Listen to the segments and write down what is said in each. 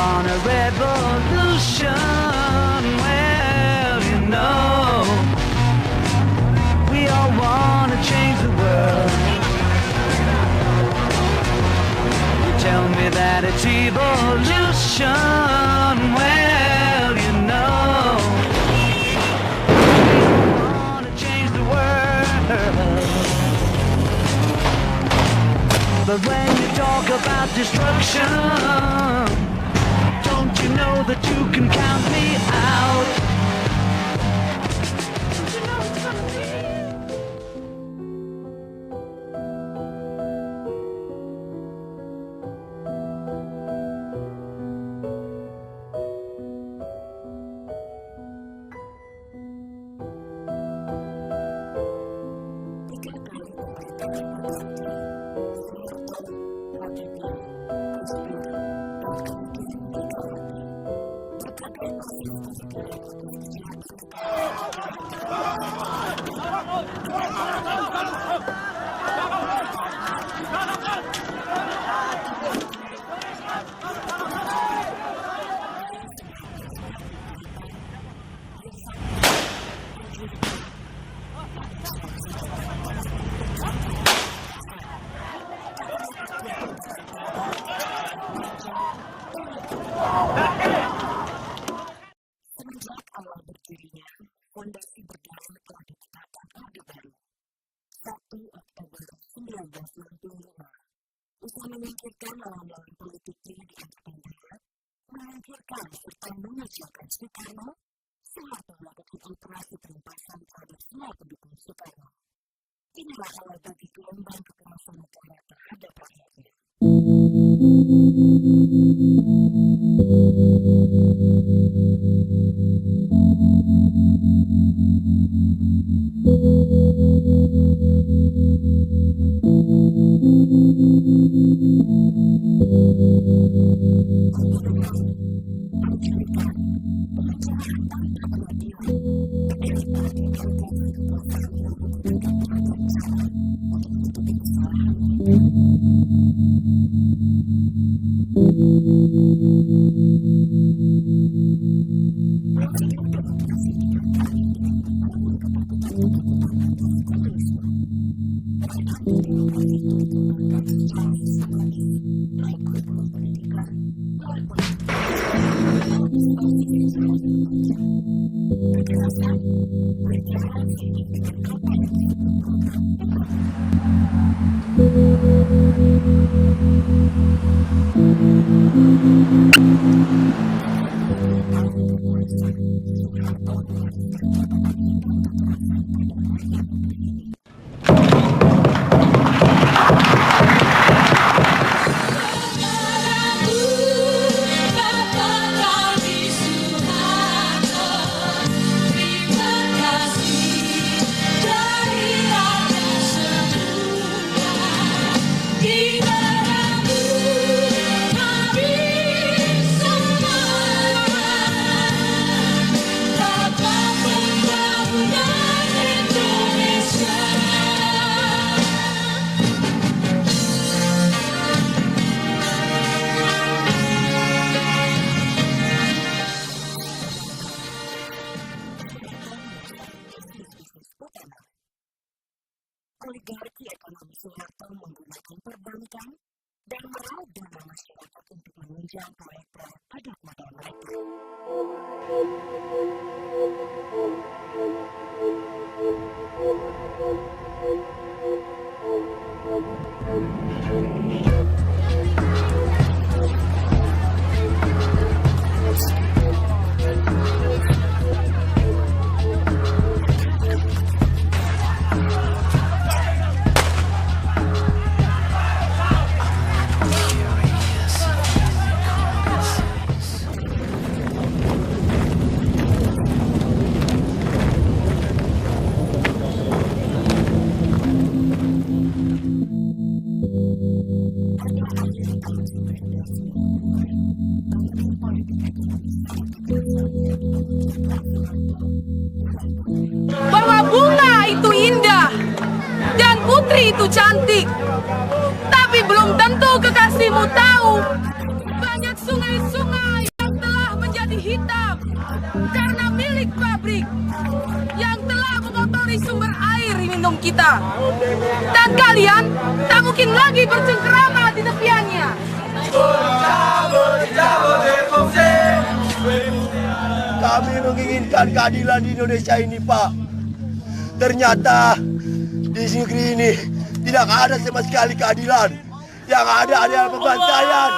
want a revolution. Well, you know, we all want to change the world. You tell me that it's evolution. Well, you know, we want to change the world. But when you talk about destruction, don't you know that you can count me out? Don't you know it's gonna be? Semenjak awal berdirinya, fondasi berdaulat telah ditetapkan Orde Baru 1 Oktober 1965. Usaha menyingkirkan lawan-lawan politiknya di angkatan darat, melahirkan serta mengecilkan Soekarno, Soeharto melakukan operasi penumpasan terhadap semua pendukung Soekarno. Inilah awal bagi gelombang kekerasan negara terhadap rakyatnya. Oligarki ekonomi Soeharto menggunakan perbankan dan meraup dana masyarakat untuk menunjang proyek-proyek padat modal mereka. Bahwa bunga itu indah dan putri itu cantik, tapi belum tentu kekasihmu tahu banyak sungai-sungai kita. Dan kalian tak mungkin lagi bercengkerama di tepiannya. Kami menginginkan keadilan di Indonesia ini, Pak. Ternyata di negeri ini tidak ada sama sekali keadilan. Yang ada adalah pembantaian.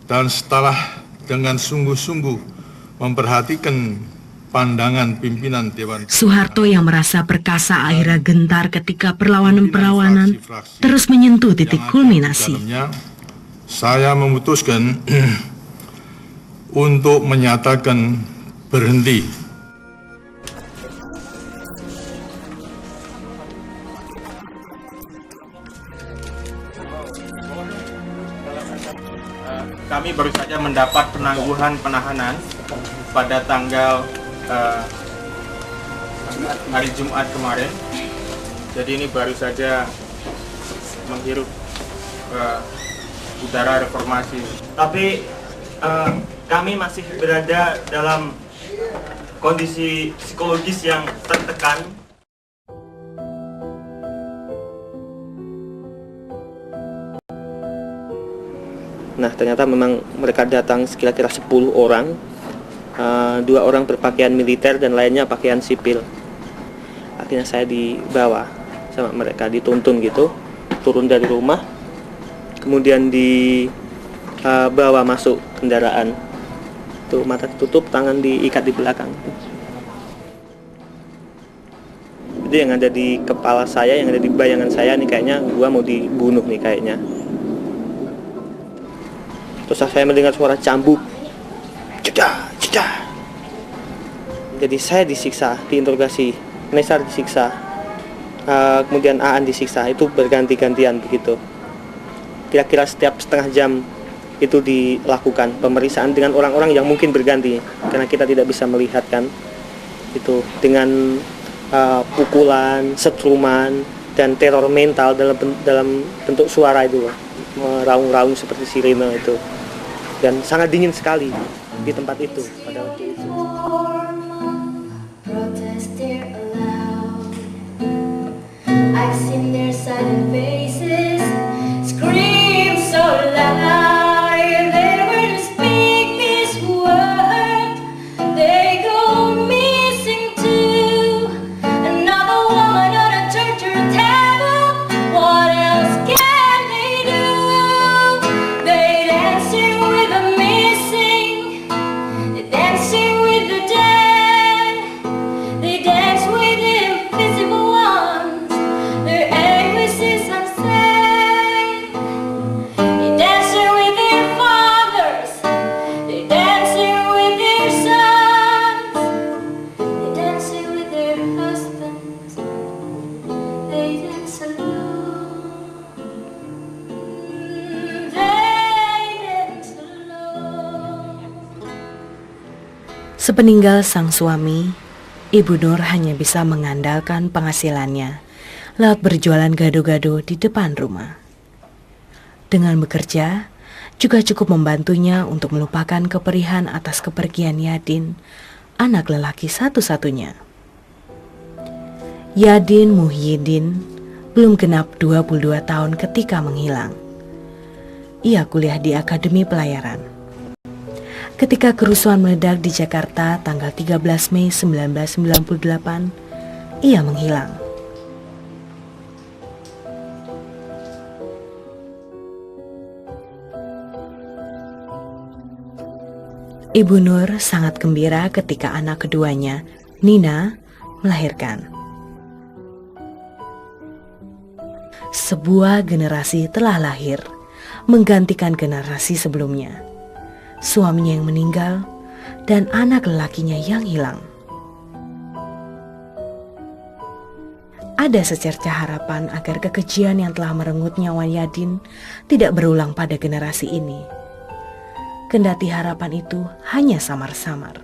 Dan setelah dengan sungguh-sungguh memperhatikan pandangan pimpinan Dewan, Soeharto yang merasa perkasa akhirnya gentar ketika perlawanan-perlawanan terus menyentuh titik kulminasi. Saya memutuskan untuk menyatakan berhenti. Kami baru saja mendapat penangguhan penahanan pada tanggal hari Jumat kemarin. Jadi ini baru saja menghirup udara reformasi. Tapi kami masih berada dalam kondisi psikologis yang tertekan. Nah, ternyata memang mereka datang kira-kira 10 orang, 2 orang berpakaian militer dan lainnya pakaian sipil. Akhirnya saya dibawa sama mereka, dituntun gitu, turun dari rumah, kemudian dibawa masuk kendaraan. Tuh, mata ditutup, tangan diikat di belakang. Jadi yang ada di kepala saya, yang ada di bayangan saya nih kayaknya gua mau dibunuh nih kayaknya. Terus saya mendengar suara cambuk, cedah, cedah. Jadi saya disiksa, diinterogasi, Nesar disiksa, kemudian Aan disiksa, itu berganti-gantian begitu. Kira-kira setiap setengah jam itu dilakukan pemeriksaan dengan orang-orang yang mungkin berganti, karena kita tidak bisa melihat kan. Itu dengan pukulan, setruman, dan teror mental dalam bentuk suara itu, meraung-raung seperti sirene itu, dan sangat dingin sekali di tempat itu pada waktu itu. I've seen their silent faces scream so loud. If they were to speak these words, they go missing too. Another woman on a torture table. What else can they do? They dancing with the missing. They dancing with the dead. They dance with the invisible ones. Their anguish is unsaid. They dancing with their fathers. They dancing with their sons. They dancing with their husbands. They dance alone. They dance alone. Sepeninggal sang suami, Ibu Nur hanya bisa mengandalkan penghasilannya lewat berjualan gado-gado di depan rumah. Dengan bekerja, juga cukup membantunya untuk melupakan keperihan atas kepergian Yadin, anak lelaki satu-satunya. Yadin Muhyiddin belum genap 22 tahun ketika menghilang. Ia kuliah di Akademi Pelayaran. Ketika kerusuhan meledak di Jakarta tanggal 13 Mei 1998, ia menghilang. Ibu Nur sangat gembira ketika anak keduanya, Nina, melahirkan. Sebuah generasi telah lahir, menggantikan generasi sebelumnya. Suaminya yang meninggal, dan anak lelakinya yang hilang. Ada secerca harapan agar kekejian yang telah merenggut nyawa Yadin tidak berulang pada generasi ini. Kendati harapan itu hanya samar-samar,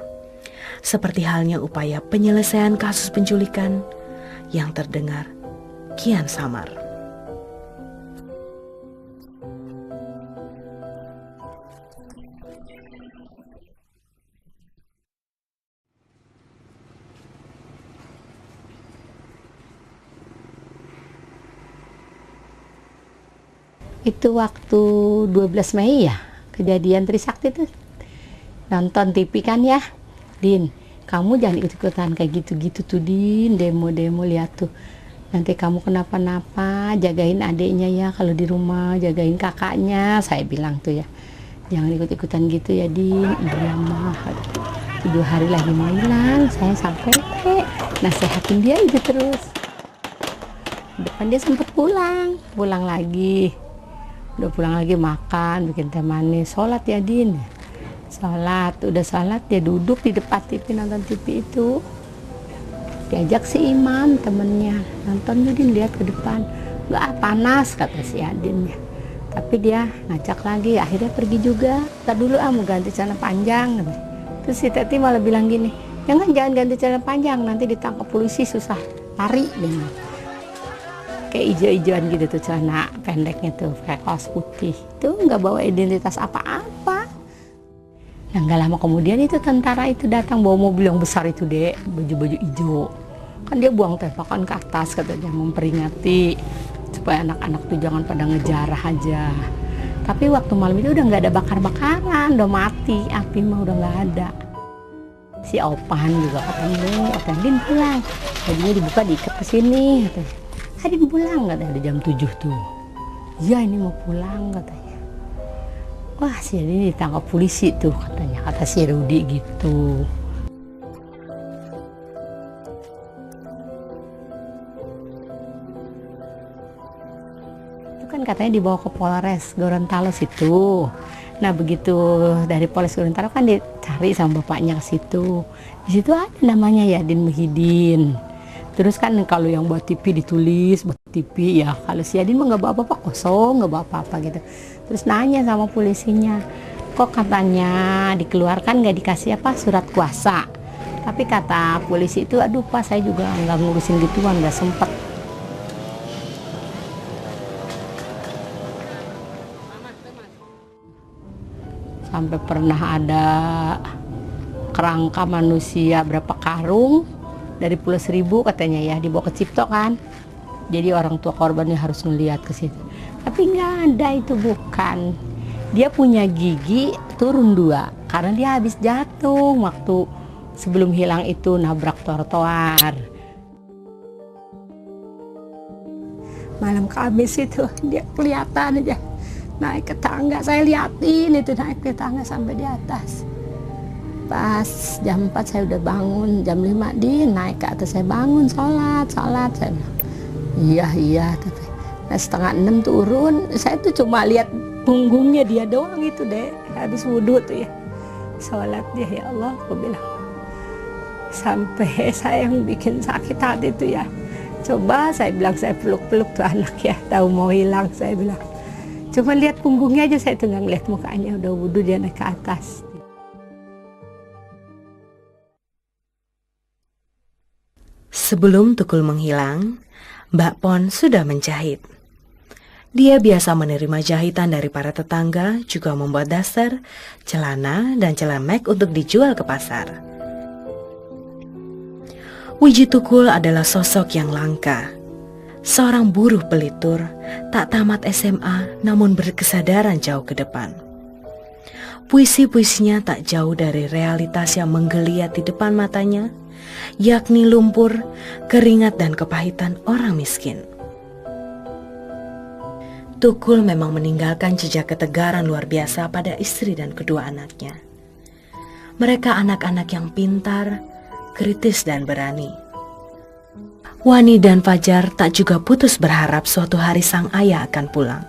seperti halnya upaya penyelesaian kasus penculikan yang terdengar kian samar. Itu waktu 12 Mei ya, kejadian Trisakti tuh. Nonton TV kan ya, Din, kamu jangan ikut-ikutan kayak gitu-gitu tuh, Din, demo-demo, lihat tuh. Nanti kamu kenapa-napa, jagain adiknya ya kalau di rumah, jagain kakaknya, saya bilang tuh ya. Jangan ikut-ikutan gitu ya, Din. Iya mah, 2 hari lagi mau hilang, saya sampai nasehatin dia itu terus. Depan dia sempat pulang lagi. Udah pulang lagi makan, bikin teh manis, sholat ya Din. Sholat, udah sholat dia duduk di depan TV, nonton TV itu. Diajak si Imam temennya, nonton Din, lihat ke depan. Gak panas kata si Adin ya. Tapi dia ngajak lagi, akhirnya pergi juga. Ntar dulu mau ganti celana panjang. Terus si Teti malah bilang gini, jangan ganti celana panjang, nanti ditangkap polisi susah lari. Kayak ijo-ijoan gitu tuh celana pendeknya tuh, kayak kaos putih. Itu nggak bawa identitas apa-apa. Nah nggak lama kemudian itu tentara itu datang bawa mobil yang besar itu deh, baju-baju hijau. Kan dia buang tembakan ke atas katanya, memperingati supaya anak-anak tuh jangan pada ngejarah aja. Tapi waktu malam itu udah nggak ada bakar-bakaran, udah mati, api mah udah nggak ada. Si Opan juga ketemu, Opan Din pulang, bajunya dibuka diikat ke sini katanya. Adin pulang katanya, udah jam 7 tuh. Ya ini mau pulang katanya. Wah si Adin ditangkap polisi tuh katanya, kata si Rudi gitu. Itu kan katanya dibawa ke Polres Gorontalo situ. Nah begitu dari Polres Gorontalo kan dicari sama bapaknya ke situ. Di situ ada namanya Yadin Muhyiddin. Terus kan kalau yang buat TV ditulis buat TV ya, kalau si Yadin mah nggak bawa apa-apa, kosong, nggak bawa apa-apa gitu. Terus nanya sama polisinya, kok katanya dikeluarkan nggak dikasih apa surat kuasa. Tapi kata polisi itu, aduh Pak, saya juga nggak ngurusin gituan, nggak sempet. Sampai pernah ada kerangka manusia berapa karung dari Pulau Seribu katanya ya, dibawa ke Cipto kan. Jadi orang tua korbannya harus ngelihat ke situ. Tapi nggak ada, itu bukan. Dia punya gigi turun 2 karena dia habis jatuh waktu sebelum hilang itu nabrak trotoar. Malam Kamis itu dia kelihatan aja naik ke tangga, saya liatin itu naik ke tangga sampai di atas. Pas jam 4 saya udah bangun, jam 5 naik ke atas, saya bangun sholat. Saya bilang, iya. Nah, setengah 6 turun, saya tuh cuma lihat punggungnya dia doang itu deh, habis wudhu tuh ya, sholat dia, ya Allah, aku bilang. Sampai saya yang bikin sakit hati tuh ya, coba saya bilang, saya peluk-peluk tuh anak ya, tahu mau hilang, saya bilang. Cuma lihat punggungnya aja, saya tuh nggak ngeliat mukanya, udah wudhu dia naik ke atas. Sebelum Tukul menghilang, Mbak Pon sudah menjahit. Dia biasa menerima jahitan dari para tetangga, juga membuat daster, celana, dan celemek untuk dijual ke pasar. Wiji Tukul adalah sosok yang langka. Seorang buruh pelitur, tak tamat SMA namun berkesadaran jauh ke depan. Puisi-puisinya tak jauh dari realitas yang menggeliat di depan matanya, yakni lumpur, keringat, dan kepahitan orang miskin. Tukul memang meninggalkan jejak ketegaran luar biasa pada istri dan kedua anaknya. Mereka anak-anak yang pintar, kritis, dan berani. Wani dan Fajar tak juga putus berharap suatu hari sang ayah akan pulang.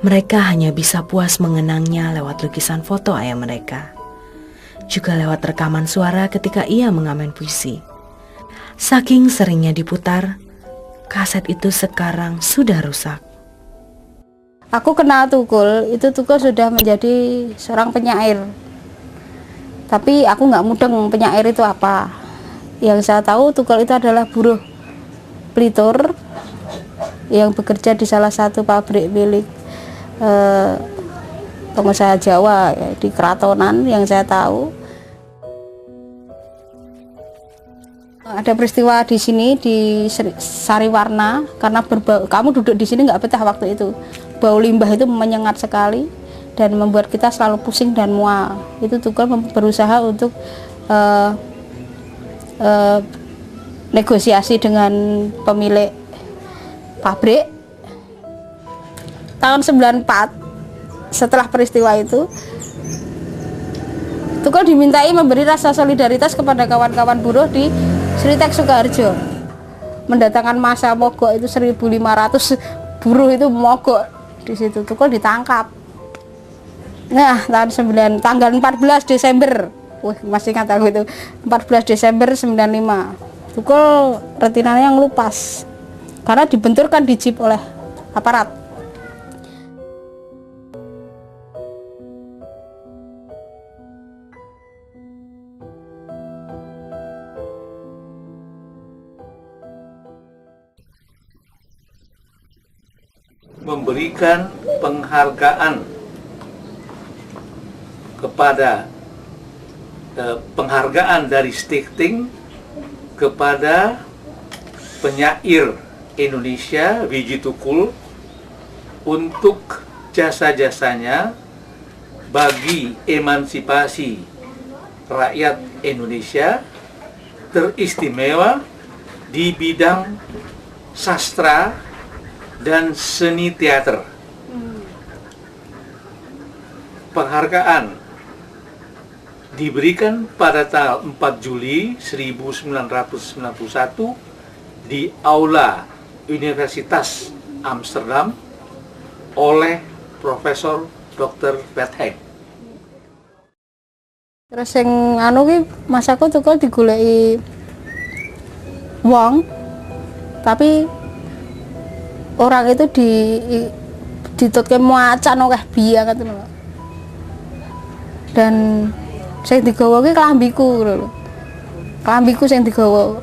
Mereka hanya bisa puas mengenangnya lewat lukisan foto ayah mereka, juga lewat rekaman suara ketika ia mengamen puisi. Saking seringnya diputar, kaset itu sekarang sudah rusak. Aku kenal Tukul, itu Tukul sudah menjadi seorang penyair. Tapi aku nggak mudeng penyair itu apa. Yang saya tahu Tukul itu adalah buruh pelitur yang bekerja di salah satu pabrik milik pengusaha Jawa ya, di Keratonan yang saya tahu. Ada peristiwa di sini di Sariwarna karena berbau, kamu duduk di sini nggak betah waktu itu. Bau limbah itu menyengat sekali dan membuat kita selalu pusing dan mual. Itu Tukul berusaha untuk negosiasi dengan pemilik pabrik. Tahun 94 setelah peristiwa itu, Tukul dimintai memberi rasa solidaritas kepada kawan-kawan buruh di Sritek Sukoharjo. Mendatangkan masa mogok itu 1.500 buruh itu mogok di situ. Tukul ditangkap. Nah, tanggal 14 Desember. Masih ingat aku itu. 14 Desember 95. Tukul retinanya ngelupas karena dibenturkan di jeep oleh aparat. Memberikan penghargaan kepada penghargaan dari Stichting kepada penyair Indonesia Wiji Tukul untuk jasa-jasanya bagi emansipasi rakyat Indonesia, teristimewa di bidang sastra dan seni teater. Penghargaan diberikan pada tanggal 4 Juli 1991 di Aula Universitas Amsterdam oleh Profesor Dr. Bethek. Terus yang anu ki masaku Tukul digoleki wong, tapi orang itu ditutke macan akeh biang ngoten lho. Dan Sing digawa ki klambiku lho. Klambiku sing digawa.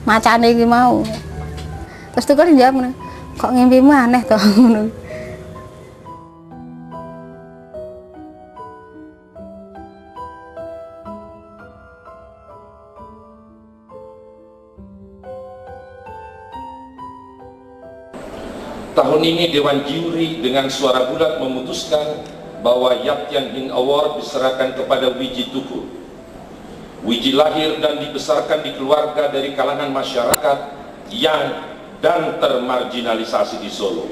Macane iki mau. Terus tuku njawab, kok ngimpimu aneh to ngono. Tahun ini Dewan Juri dengan suara bulat memutuskan bahwa Yat Tian Hin Award diserahkan kepada Wiji Tuku. Wiji lahir dan dibesarkan di keluarga dari kalangan masyarakat yang dan termarginalisasi di Solo.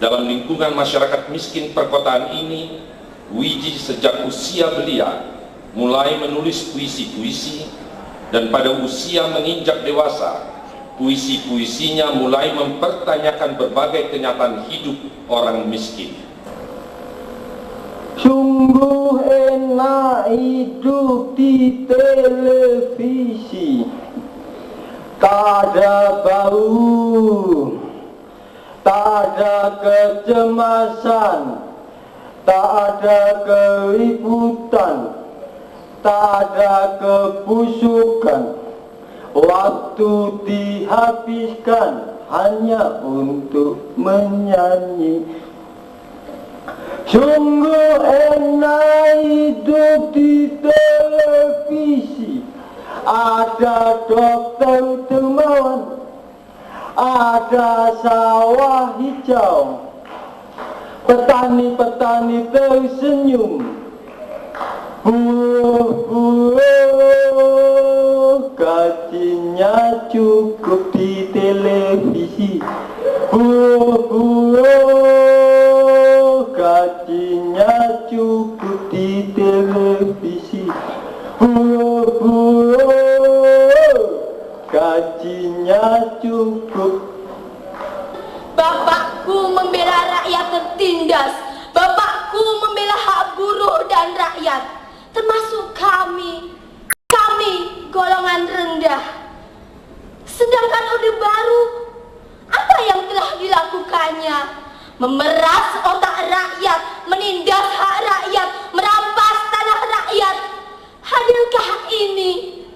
Dalam lingkungan masyarakat miskin perkotaan ini, Wiji sejak usia belia mulai menulis puisi-puisi, dan pada usia menginjak dewasa, puisi-puisinya mulai mempertanyakan berbagai kenyataan hidup orang miskin. Sungguh enak hidup di televisi, tak ada bau, tak ada kecemasan, tak ada keributan, tak ada kebusukan. Waktu dihabiskan hanya untuk menyanyi. Sungguh enak hidup di televisi, ada dokter dermawan, ada sawah hijau, petani-petani tersenyum. Buruh, gajinya cukup di televisi. Buruh, gajinya cukup di televisi. Buruh, gajinya cukup. Bapakku membela rakyat tertindas. Bapakku membela hak buruh dan rakyat. Termasuk kami golongan rendah. Sedangkan Orde Baru, apa yang telah dilakukannya? Memeras otak rakyat, menindas hak rakyat, merampas tanah rakyat. Hadirkah ini?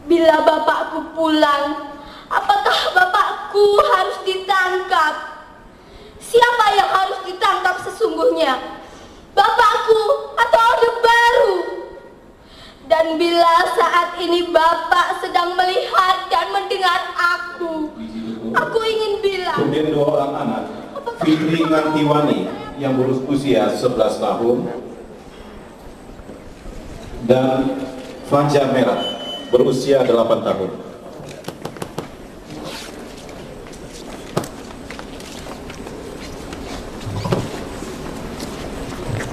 Bila bapakku pulang, apakah bapakku harus ditangkap? Siapa yang harus ditangkap sesungguhnya? Bapakku atau Orde Baru? Dan bila saat ini Bapak sedang melihat dan mendengar aku ingin bilang. Kemudian dua orang anak, Fitri Ngantiwani yang berusia 11 tahun dan Fajar Merah berusia 8 tahun.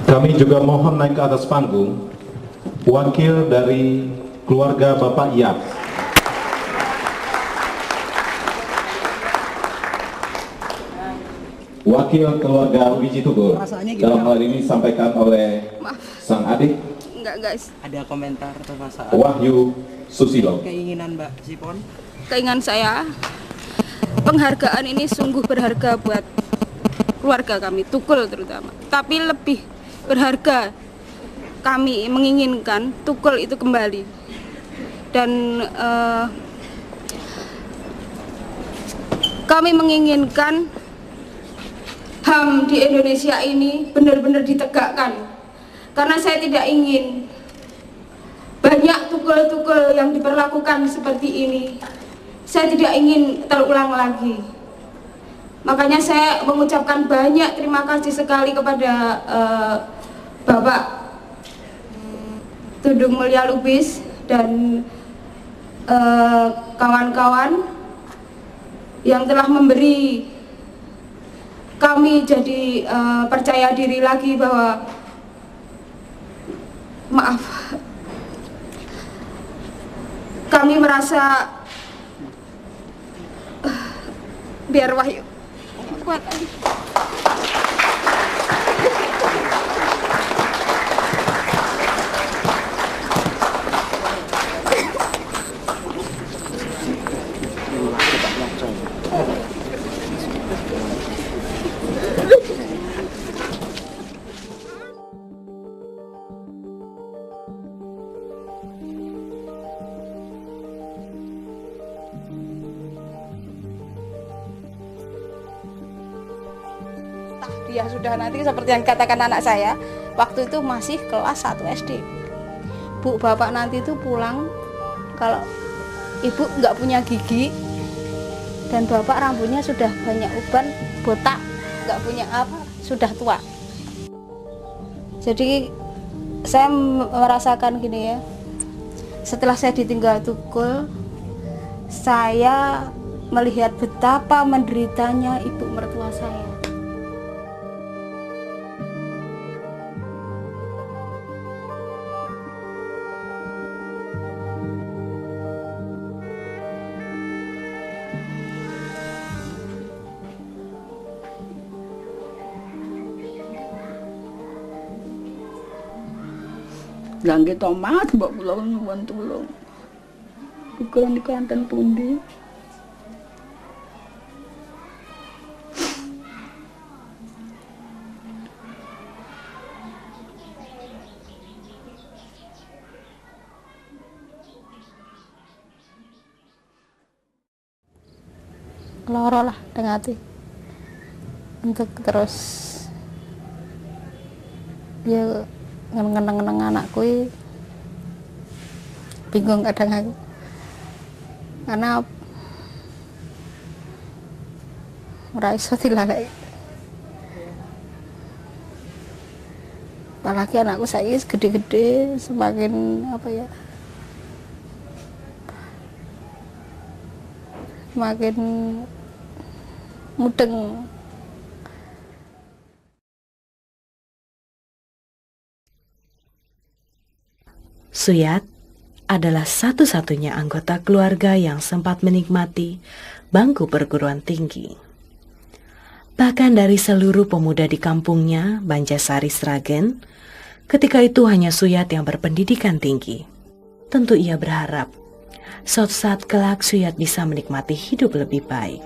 Kami juga mohon naik ke atas panggung wakil dari keluarga Bapak Yat. Wakil keluarga Wiji Tukur. Dalam hal ini disampaikan oleh sang adik. Enggak guys. Ada komentar permasalahan. Wahyu Susilo. Keinginan Mbak Sipon. Keinginan saya, penghargaan ini sungguh berharga buat keluarga kami, Tukul terutama. Tapi lebih berharga, kami menginginkan Tukul itu kembali. Dan kami menginginkan HAM di Indonesia ini benar-benar ditegakkan. Karena saya tidak ingin banyak tukul-tukul yang diperlakukan seperti ini. Saya tidak ingin terulang lagi. Makanya saya mengucapkan banyak terima kasih sekali kepada Bapak Tudung Mulya Lubis dan kawan-kawan yang telah memberi kami jadi percaya diri lagi bahwa kami merasa biar Wahyu kuat lagi. ya sudah nanti seperti yang katakan anak saya, waktu itu masih kelas 1 SD. Bu, bapak nanti itu pulang kalau ibu nggak punya gigi dan bapak rambutnya sudah banyak uban, botak, nggak punya apa, sudah tua. Jadi saya merasakan gini ya, setelah saya ditinggal Tukul, saya melihat betapa menderitanya ibu mertua saya. Langge tomat mbok kula nyuwun tulung. Uga niku enten pundi? Loro lah dengan hati untuk terus ya ngeneng-ngeneng anakku bingung kadang aku karena ora iso dilalek. Apalagi anakku saya gede-gede semakin apa ya, semakin mudeng. Suyat adalah satu-satunya anggota keluarga yang sempat menikmati bangku perguruan tinggi. Bahkan dari seluruh pemuda di kampungnya, Banjasari Sragen, ketika itu hanya Suyat yang berpendidikan tinggi. Tentu ia berharap suatu saat kelak Suyat bisa menikmati hidup lebih baik.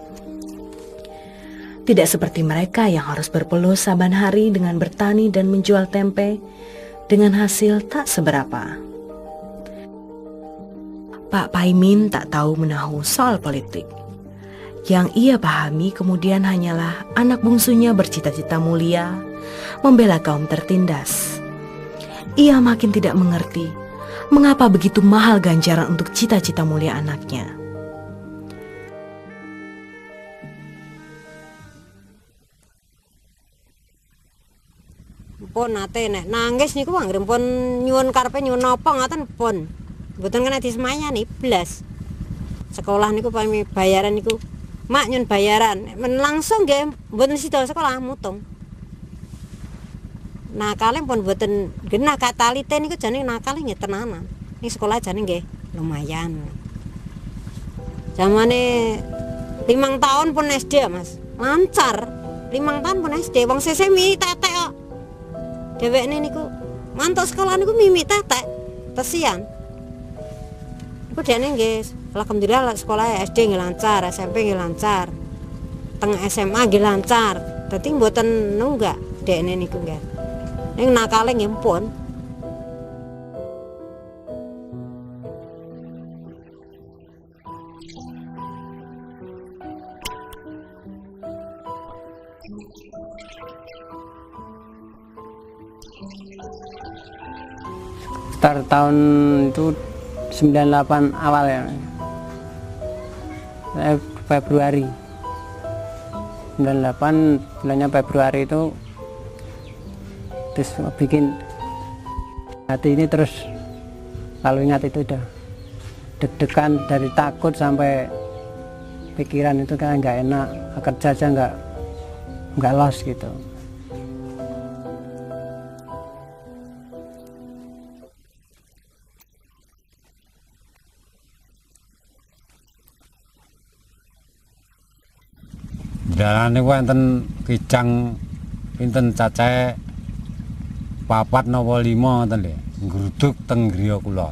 Tidak seperti mereka yang harus berpeluh saban hari dengan bertani dan menjual tempe dengan hasil tak seberapa. Pak Paimin tak tahu menahu soal politik. Yang ia pahami kemudian hanyalah anak bungsunya bercita-cita mulia, membela kaum tertindas. Ia makin tidak mengerti mengapa begitu mahal ganjaran untuk cita-cita mulia anaknya. Pun nate nek nangis niku anggere pun nyuwun karepe nyuwun napa ngoten pun. Mboten kena disemayani blas. Sekolah niku pami bayaran niku mak nyun bayaran men langsung nggih mboten sida sekolah mutung. Nakale pun mboten genah katalite niku jane nakale nggih tenanan. Ning sekolah jane nggih lumayan. Zamane 5 tahun pun SD Mas. Lancar. 5 tahun pun SD wong sesemi tetek kok. Dhewekne niku mantuk sekolah niku mimi tetek. Tesian. Iku dene nggih alhamdulillah sekolah SD nggih lancar, SMP nggih lancar. Teng SMA nggih lancar. Dadi mboten nunggak dekne niku nggih. Ning nakale nggih pun. Sekitar tahun itu 98 awal ya, Februari 98 bulannya Februari itu terus bikin hati ini terus lalu ingat itu udah deg-degan dari takut sampai pikiran itu kan nggak enak, kerja aja nggak los gitu. Dalan niku enten kijang pinten cacahe 4 napa 5 ngoten lho, ngruduk teng griya kula.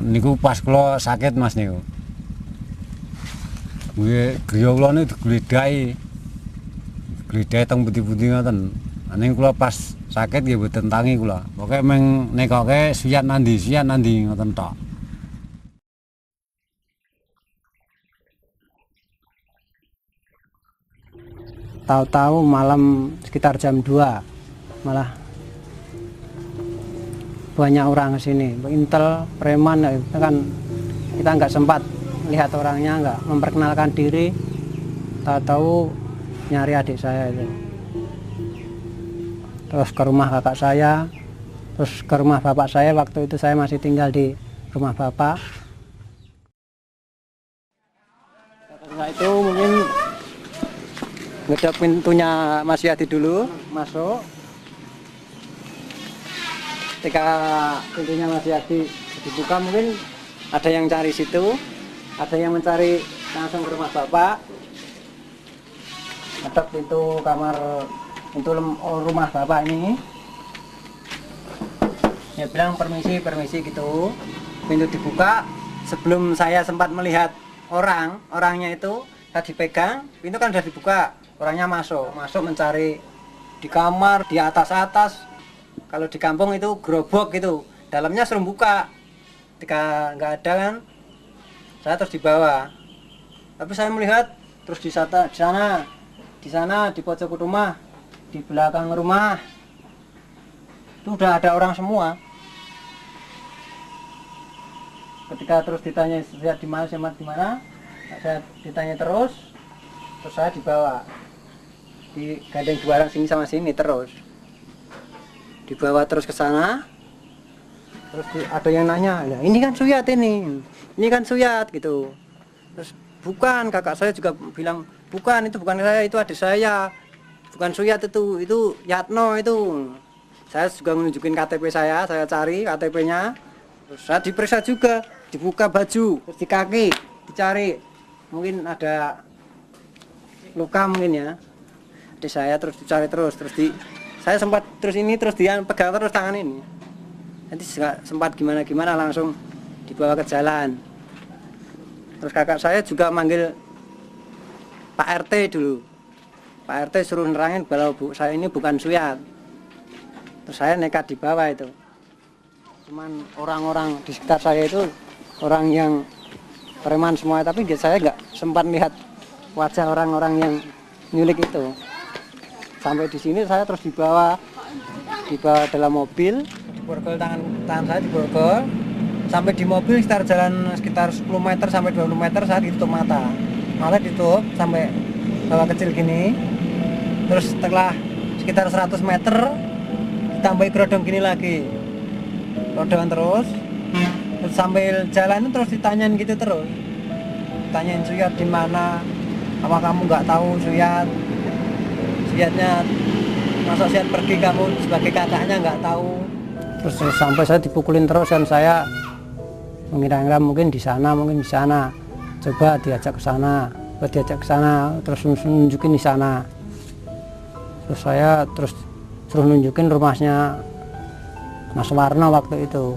Niku pas kula sakit Mas niku. Nggih griya kula niku digledhahi. Gledhahi teng pundi-pundi ngoten. Ning kula pas sakit nggih mboten tangi kula. Pokoke meng nekoke siyat nandi ngoten tok. tahu-tahu malam sekitar jam 2 malah banyak orang ke sini, intel, preman, itu kan kita nggak sempat lihat orangnya, nggak memperkenalkan diri, tahu-tahu nyari adik saya itu. Terus ke rumah kakak saya, terus ke rumah bapak saya, waktu itu saya masih tinggal di rumah bapak. Nah itu mungkin ngedok pintunya Mas Yadi dulu, masuk. Ketika pintunya Mas Yadi dibuka mungkin ada yang cari situ, ada yang mencari langsung ke rumah bapak. Ngedok pintu kamar, pintu rumah bapak ini. Dia bilang permisi gitu. Pintu dibuka, sebelum saya sempat melihat orangnya itu tadi pegang, pintu kan sudah dibuka, orangnya masuk mencari di kamar, di atas. Kalau di kampung itu gerobok gitu, dalamnya suruh buka. Ketika nggak ada kan, saya terus dibawa. Tapi saya melihat terus di sana di pojok rumah, di belakang rumah itu udah ada orang semua. Ketika terus ditanya saya di mana, saya ditanya terus saya dibawa, digandeng dua orang sini sama sini, terus dibawa terus ke sana. Terus ada yang nanya, nah, ini kan Suyat ini kan Suyat gitu. Terus bukan, kakak saya juga bilang bukan, itu bukan saya, itu adik saya, bukan Suyat itu Yatno itu. Saya juga menunjukin KTP saya cari KTP-nya. Terus saya diperiksa juga, dibuka baju, terus di kaki dicari, mungkin ada luka mungkin ya. Adik saya terus dicari terus saya sempat terus dia pegang terus tangan ini. Nanti sempat gimana langsung dibawa ke jalan. Terus kakak saya juga manggil Pak RT dulu. Pak RT suruh nerangin kalau saya ini bukan Suyat. Terus saya nekat dibawa itu. Cuman orang-orang di sekitar saya itu orang yang preman semua, tapi saya nggak sempat lihat wajah orang-orang yang nyulik itu. Sampai di sini saya terus dibawa dalam mobil, diborgol tangan saya diborgol, sampai di mobil sekitar 10 meter sampai 20 meter saya ditutup mata ditutup sampai bawah kecil gini. Terus setelah sekitar 100 meter ditambahi gerodong gini lagi, rodongan terus sambil jalan terus ditanyain gitu terus, ditanyain Suyat di mana, apa kamu nggak tahu Suyatnya, masa Suyat pergi kamu sebagai kakaknya nggak tahu. Terus sampai saya dipukulin terus kan, saya mengira-ngira mungkin di sana, coba diajak ke sana, terus nunjukin di sana. Terus saya suruh nunjukin rumahnya Mas Warno waktu itu.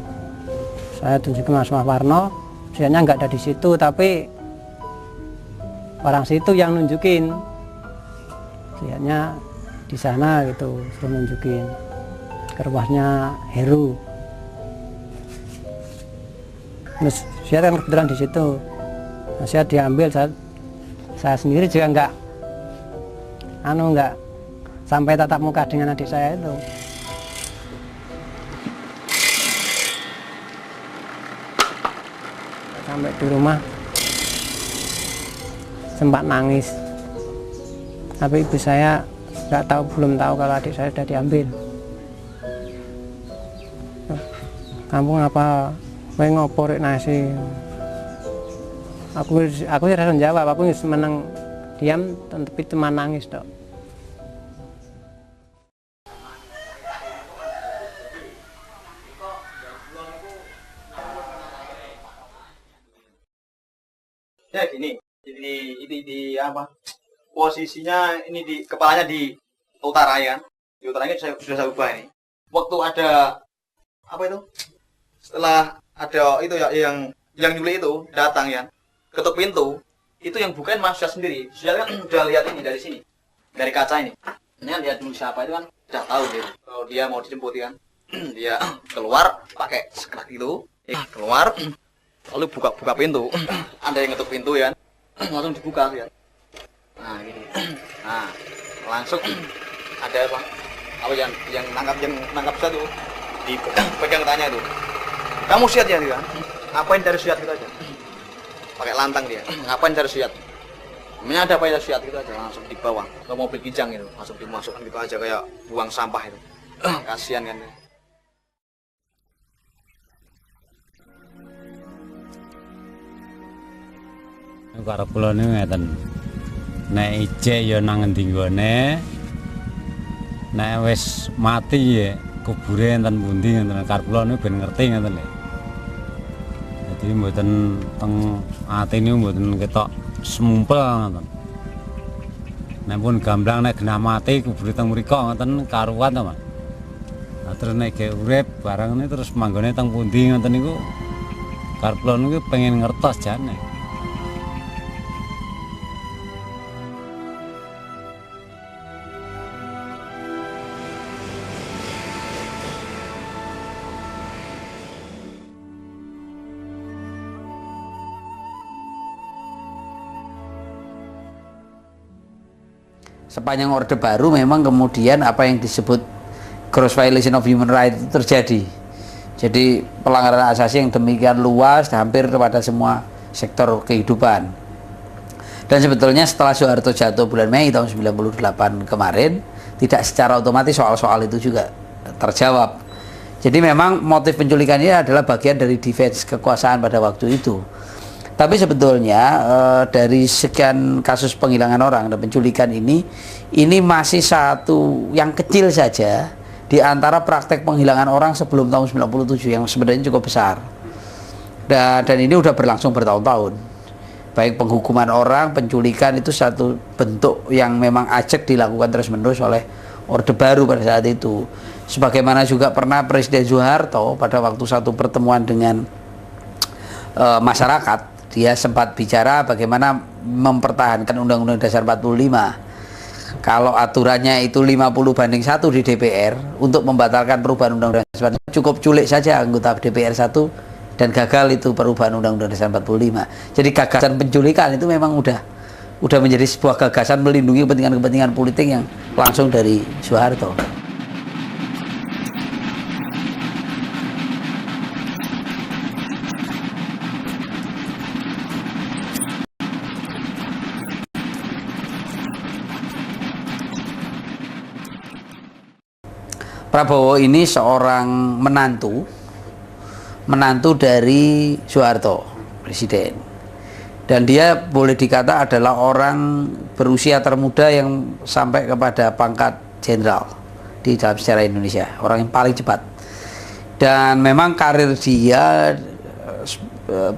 Saya tunjukin Mas Warno, Suyatnya nggak ada di situ, tapi orang situ yang nunjukin Suyatnya di sana gitu, suruh nunjukin ke rumahnya Heru. Terus Suyat kan kebetulan di situ, Suyat diambil, saya sendiri juga nggak sampai tatap muka dengan adik saya itu. Sampai di rumah sempat nangis, tapi ibu saya belum tahu kalau adik saya sudah diambil. Kampung apa, kowe ngopo rek nasi? Aku rasa jawab, aku menang diam, tapi cuma nangis dok. Ya gini, di apa? Posisinya ini di kepalanya di utara ya. Di utaranya sudah saya ubah ini. Waktu ada apa itu? Setelah ada itu ya yang nyulik itu datang ya, ketuk pintu, itu yang bukain Mas Suyat sendiri. Suyat kan udah lihat ini dari sini, dari kaca ini. Ini kan lihat dulu siapa itu kan, udah tahu dia. Kalau dia mau dijemput kan, dia keluar pakai sekerak itu, keluar. Lalu buka pintu, ada yang ngetuk pintu ya, langsung dibuka ya. Nah gini, nah langsung ada apa yang nangkap saya tuh dipegang tanya tuh, kamu siat ya dia? Ngapain cari siat gitu aja? Pakai lantang dia, ngapain cari siat? Namanya ada apa ya siat gitu aja, langsung dibawa ke mobil kijang itu, langsung dimasukkan gitu aja kayak buang sampah itu. Kasihan kan. Karo kula niku ngeten. Nek ijek ya nang endi nggone. Nek wis mati ya kubure enten pundi ngeten. Karo kula niku ben ngerti ngeten lho. Dadi mboten teng ati niku mboten ketok semumpel ngoten. Nek pun gamblang nek genah mati kubure teng mriko ngoten karuan to, Mas. Nah, terus nek ge urip barang ini terus manggone teng pundi ngoten niku karo kula niku pengen ngertos jane. Sepanjang Orde Baru memang kemudian apa yang disebut gross violation of human rights itu terjadi. Jadi pelanggaran asasi yang demikian luas hampir kepada semua sektor kehidupan. Dan sebetulnya setelah Soeharto jatuh bulan Mei tahun 98 kemarin, tidak secara otomatis soal-soal itu juga terjawab. Jadi memang motif penculikan ini adalah bagian dari defense kekuasaan pada waktu itu. Tapi sebetulnya dari sekian kasus penghilangan orang dan penculikan ini masih satu yang kecil saja di antara praktek penghilangan orang sebelum tahun 97 yang sebenarnya cukup besar. Dan ini udah berlangsung bertahun-tahun. Baik penghukuman orang, penculikan itu satu bentuk yang memang acak dilakukan terus-menerus oleh Orde Baru pada saat itu. Sebagaimana juga pernah Presiden Soeharto pada waktu satu pertemuan dengan masyarakat, dia sempat bicara bagaimana mempertahankan Undang-Undang Dasar 45. Kalau aturannya itu 50/1 di DPR untuk membatalkan perubahan Undang-Undang Dasar 45, cukup culik saja anggota DPR 1 dan gagal itu perubahan Undang-Undang Dasar 45. Jadi gagasan penculikan itu memang udah menjadi sebuah gagasan melindungi kepentingan-kepentingan politik yang langsung dari Soeharto. Prabowo ini seorang menantu dari Soeharto, presiden. Dan dia boleh dikata adalah orang berusia termuda yang sampai kepada pangkat jenderal di dalam sejarah Indonesia, orang yang paling cepat. Dan memang karir dia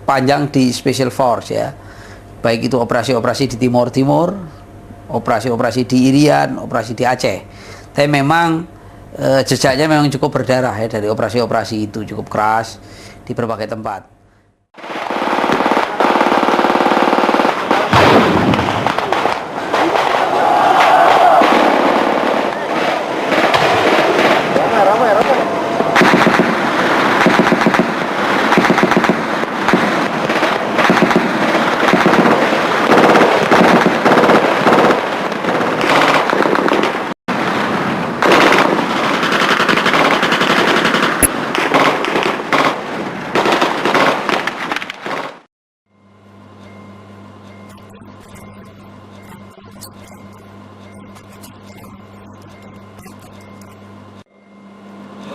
panjang di Special Force ya, baik itu operasi-operasi di Timur Timur, operasi-operasi di Irian, operasi di Aceh. Tapi memang jejaknya memang cukup berdarah ya, dari operasi-operasi itu cukup keras di berbagai tempat.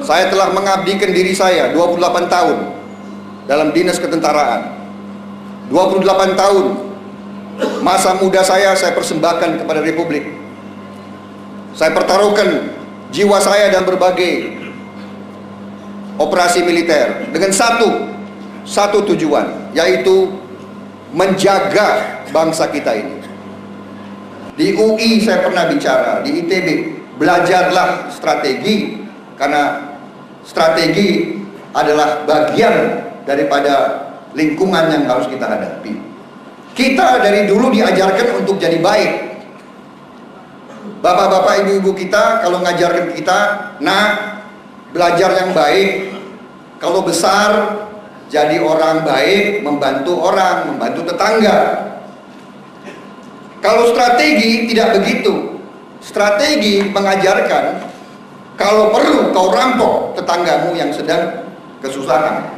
Saya telah mengabdikan diri saya 28 tahun dalam dinas ketentaraan. 28 tahun masa muda saya persembahkan kepada Republik. Saya pertaruhkan jiwa saya dalam berbagai operasi militer dengan satu tujuan, yaitu menjaga bangsa kita ini. Di UI saya pernah bicara, di ITB, belajarlah strategi, karena strategi adalah bagian daripada lingkungan yang harus kita hadapi. Kita dari dulu diajarkan untuk jadi baik. Bapak-bapak, ibu-ibu kita kalau ngajarkan kita, nah belajar yang baik. Kalau besar jadi orang baik, membantu orang, membantu tetangga. Kalau strategi tidak begitu. Strategi mengajarkan kalau perlu kau rampok tetanggamu yang sedang kesusahan.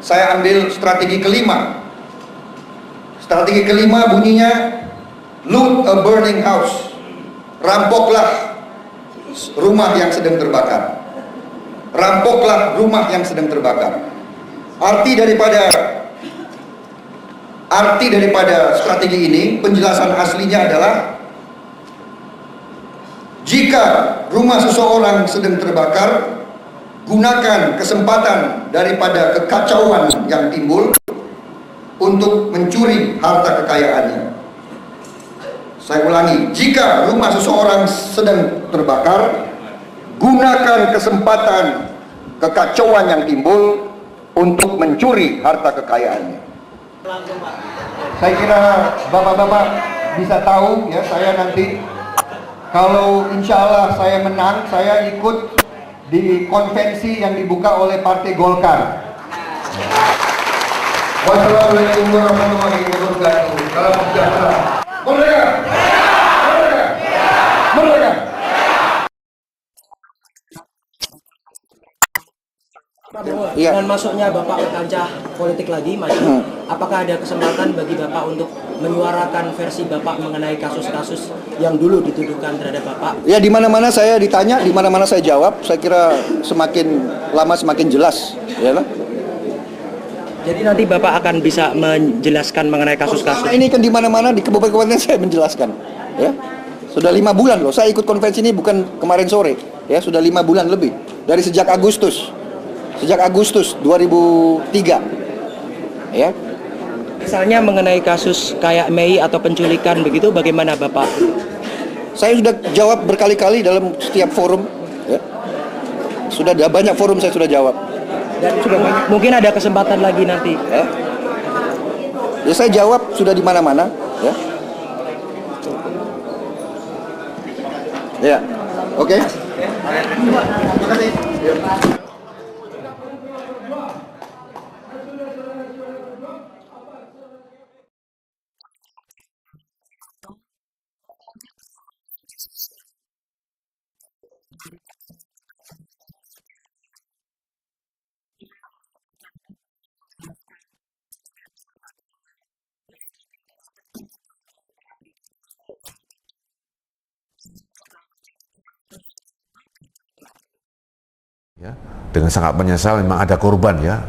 Saya ambil strategi kelima. Strategi kelima bunyinya loot a burning house. Rampoklah rumah yang sedang terbakar. Rampoklah rumah yang sedang terbakar. Arti daripada strategi ini, penjelasan aslinya adalah jika rumah seseorang sedang terbakar, gunakan kesempatan daripada kekacauan yang timbul untuk mencuri harta kekayaannya. Saya ulangi, jika rumah seseorang sedang terbakar, gunakan kesempatan kekacauan yang timbul untuk mencuri harta kekayaannya. Saya kira bapak-bapak bisa tahu ya, saya nanti kalau insya Allah saya menang, saya ikut di konvensi yang dibuka oleh Partai Golkar. Wassalamualaikum warahmatullahi wabarakatuh. Salam sejahtera. Merdeka! Merdeka! Merdeka! Ya. Dengan masuknya Bapak ke kancah politik lagi, maju, apakah ada kesempatan bagi Bapak untuk menyuarakan versi Bapak mengenai kasus-kasus yang dulu dituduhkan terhadap Bapak? Ya, di mana-mana saya ditanya, di mana-mana saya jawab. Saya kira semakin lama semakin jelas, ya lah. Jadi nanti Bapak akan bisa menjelaskan mengenai kasus-kasus. Ini kan di mana-mana di kabupaten saya menjelaskan, ya. Sudah 5 bulan loh. Saya ikut konvensi ini bukan kemarin sore, ya. Sudah 5 bulan lebih dari sejak Agustus 2003, ya. Misalnya mengenai kasus kayak Mei atau penculikan begitu, bagaimana Bapak? Saya sudah jawab berkali-kali dalam setiap forum, ya. Sudah ada banyak forum saya sudah jawab. Dan sudah banyak. Mungkin ada kesempatan lagi nanti. Ya saya jawab sudah di mana-mana, ya. Ya, oke. Terima kasih. Ya, dengan sangat menyesal memang ada korban ya,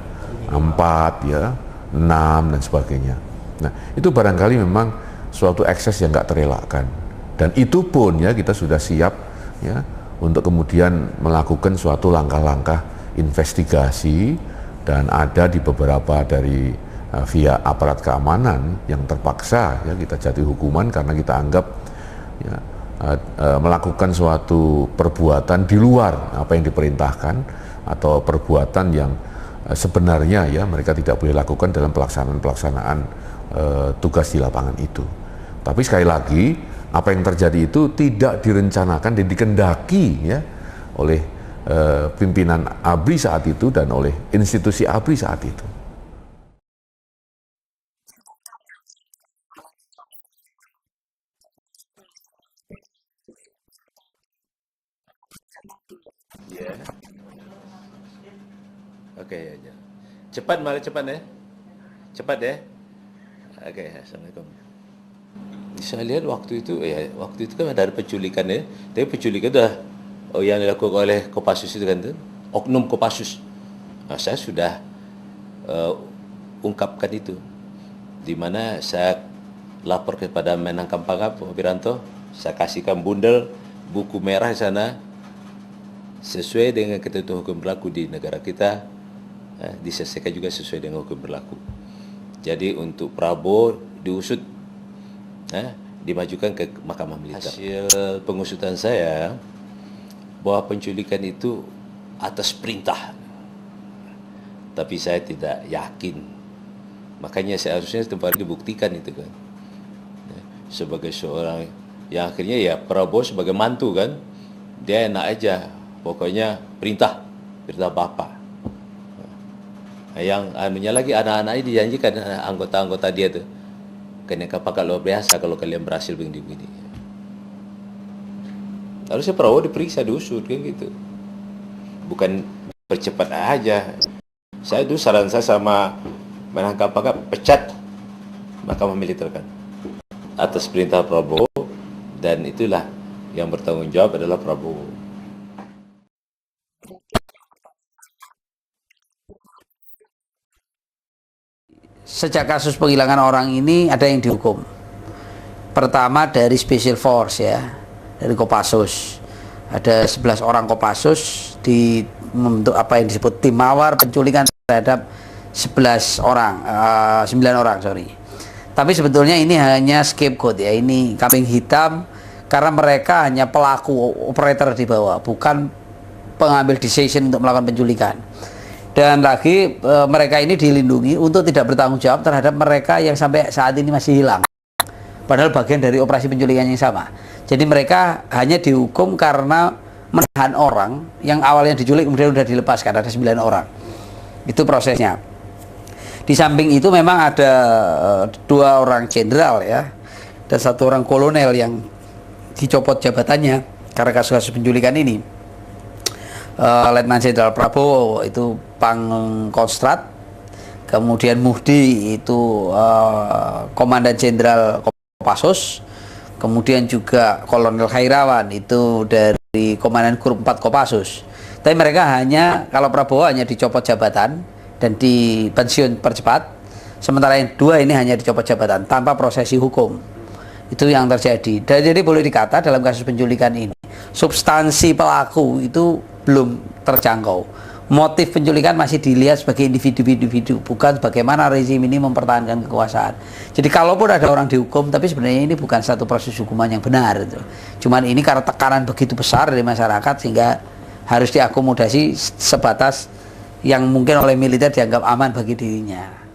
4 ya, 6 dan sebagainya. Nah itu barangkali memang suatu ekses yang nggak terelakkan, dan itu pun ya kita sudah siap ya untuk kemudian melakukan suatu langkah-langkah investigasi, dan ada di beberapa dari via aparat keamanan yang terpaksa ya kita jatuhi hukuman karena kita anggap ya melakukan suatu perbuatan di luar apa yang diperintahkan atau perbuatan yang sebenarnya ya mereka tidak boleh lakukan dalam pelaksanaan tugas di lapangan itu. Tapi sekali lagi apa yang terjadi itu tidak direncanakan dan dikendaki ya oleh pimpinan ABRI saat itu dan oleh institusi ABRI saat itu. Ya. Oke ya. Cepat malah cepat ya. Cepat ya. Oke, assalamualaikum. Saya lihat waktu itu kan ada penculikan ya. Tapi penculikan dah yang dilakukan oleh Kopassus itu kan, oknum Kopassus. Nah, saya sudah ungkapkan itu. Di mana saya lapor kepada Menangkap Pangkap Pak Wiranto, saya kasihkan bundel buku merah di sana sesuai dengan ketentuan hukum berlaku di negara kita, diselesaikan juga sesuai dengan hukum berlaku. Jadi untuk Prabowo diusut, dimajukan ke Mahkamah Militer. Hasil pengusutan saya bahwa penculikan itu atas perintah, tapi saya tidak yakin. Makanya seharusnya tempat dibuktikan itu kan. Sebagai seorang yang akhirnya ya Prabowo sebagai mantu kan, dia enak aja. Pokoknya perintah Bapak. Yang anunya lagi anak-anaknya dijanjikan anggota-anggota dia tuh. Kenaikan pangkat luar biasa kalau kalian berhasil begini-begini. Harusnya Prabowo diperiksa, diusut kan gitu. Bukan percepat aja. Saya itu saran saya sama menangkap pecat Mahkamah Militer kan atas perintah Prabowo, dan itulah yang bertanggung jawab adalah Prabowo. Sejak kasus penghilangan orang ini ada yang dihukum. Pertama dari Special Force ya, dari Kopassus. Ada 11 orang Kopassus membentuk apa yang disebut tim mawar penculikan terhadap 9 orang, sorry. Tapi sebetulnya ini hanya scapegoat ya, ini kambing hitam karena mereka hanya pelaku operator di bawah, bukan pengambil decision untuk melakukan penculikan. Dan lagi mereka ini dilindungi untuk tidak bertanggung jawab terhadap mereka yang sampai saat ini masih hilang. Padahal bagian dari operasi penculikan yang sama. Jadi mereka hanya dihukum karena menahan orang yang awalnya diculik kemudian sudah dilepaskan, ada 9 orang. Itu prosesnya. Di samping itu memang ada 2 orang jenderal ya, dan 1 orang kolonel yang dicopot jabatannya karena kasus-kasus penculikan ini. Letnan Jenderal Prabowo itu Pangkostrat, kemudian Muhdi itu Komandan Jenderal Kopassus, kemudian juga Kolonel Khairawan itu dari Komandan Grup 4 Kopassus. Tapi mereka hanya, kalau Prabowo hanya dicopot jabatan dan dipensiun percepat, sementara yang 2 ini hanya dicopot jabatan tanpa prosesi hukum. Itu yang terjadi. Dan jadi boleh dikata dalam kasus penculikan ini substansi pelaku itu belum terjangkau. Motif penculikan masih dilihat sebagai individu-individu, bukan bagaimana rezim ini mempertahankan kekuasaan. Jadi kalaupun ada orang dihukum, tapi sebenarnya ini bukan satu proses hukuman yang benar itu. Cuman ini karena tekanan begitu besar dari masyarakat sehingga harus diakomodasi sebatas yang mungkin oleh militer dianggap aman bagi dirinya.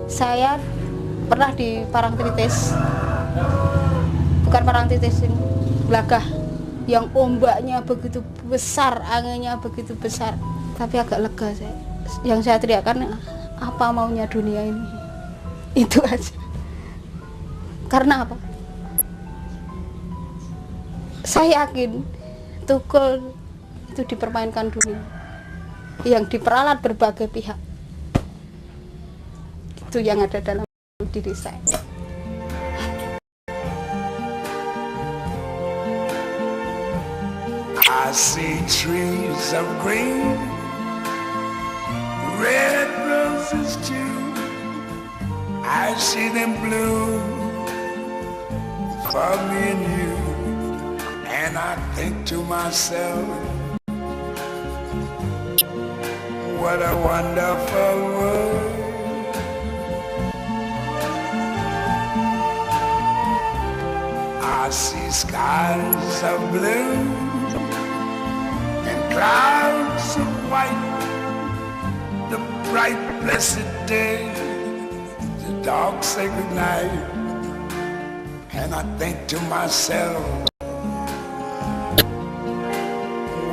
Saya pernah di Parangtritis, bukan Parangtritis, Blagah, yang ombaknya begitu besar, anginnya begitu besar, tapi agak lega saya. Yang saya teriakkan, apa maunya dunia ini? Itu aja. Karena apa? Saya yakin Tukul itu dipermainkan dunia, yang diperalat berbagai pihak. Itu yang ada dalam diri saya. I see trees of green, red roses too. I see them bloom for me and you. And I think to myself, what a wonderful world. I see skies of blue and clouds of white, the bright blessed day, the dark sacred night, and I think to myself,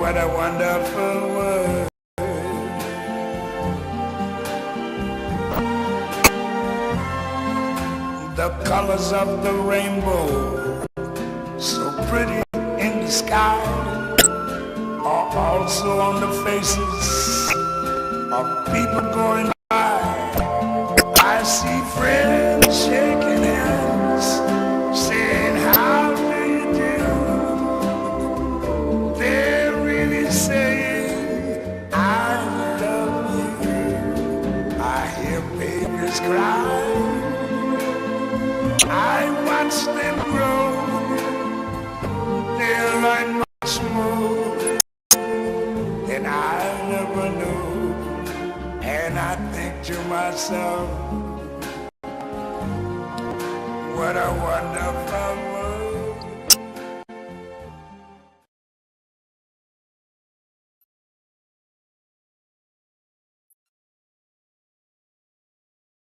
what a wonderful world. The colors of the rainbow, so pretty in the sky, are also on the faces of people going by. I see friends shaking hands, saying, how do you do? They're really saying, I love you. I hear babies cry, I watch them grow. They'll learn much more than I never knew. And I think to myself, what a wonderful world.